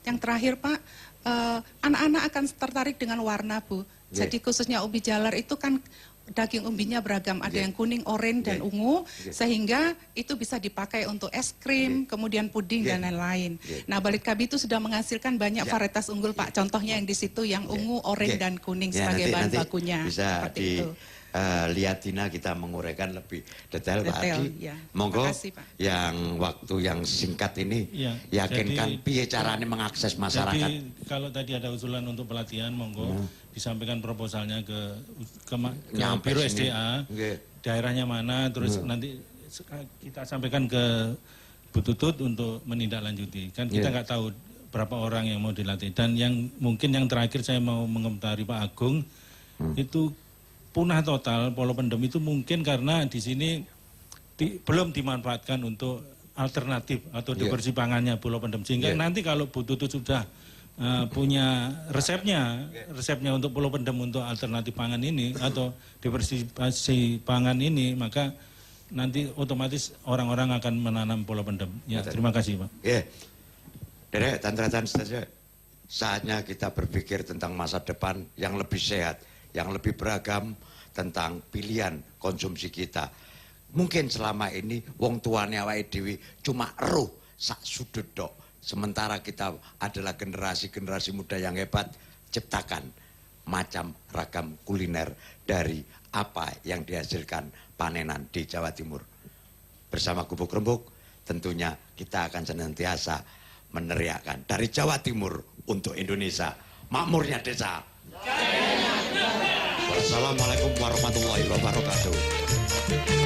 Yang terakhir Pak, anak-anak akan tertarik dengan warna Bu. Jadi khususnya ubi jalar itu kan daging umbinya beragam, ada yang kuning, oranye, dan ungu, sehingga itu bisa dipakai untuk es krim, kemudian puding dan lain-lain. Nah, Balitkabi itu sudah menghasilkan banyak varietas unggul Pak. Contohnya yang di situ yang ungu, oranye, dan kuning sebagai bahan bakunya. Bisa seperti itu. Lihat Tina kita menguraikan lebih detail Pak Adi. Ya. Monggo Makasih, Pak. yang waktu yang singkat ini yakinkan piye caranya mengakses masyarakat. Jadi kalau tadi ada usulan untuk pelatihan, monggo disampaikan proposalnya ke Biro SDA, daerahnya mana, terus nanti kita sampaikan ke Bu Tutut untuk menindaklanjuti. Kan kita nggak tahu berapa orang yang mau dilatih. Dan yang mungkin yang terakhir saya mau mengomentari Pak Agung, itu punah total Pulau Pendem itu mungkin karena di sini belum dimanfaatkan untuk alternatif atau diversi pangannya Pulau Pendem. Sehingga nanti kalau Bu Tutut sudah punya resepnya untuk Pulau Pendem untuk alternatif pangan ini atau diversifikasi pangan ini, maka nanti otomatis orang-orang akan menanam Pulau Pendem. Ya, terima kasih Pak. Derek, Tantratan saja. Saatnya kita berpikir tentang masa depan yang lebih sehat, yang lebih beragam tentang pilihan konsumsi kita. Mungkin selama ini wong tuane awake dhewe cuma eruh sak sudut dok. Sementara kita adalah generasi muda yang hebat, ciptakan macam ragam kuliner dari apa yang dihasilkan panenan di Jawa Timur. Bersama Gubuk Rembuk, tentunya kita akan senantiasa meneriakkan dari Jawa Timur untuk Indonesia, makmurnya desa. Wassalamualaikum warahmatullahi wabarakatuh.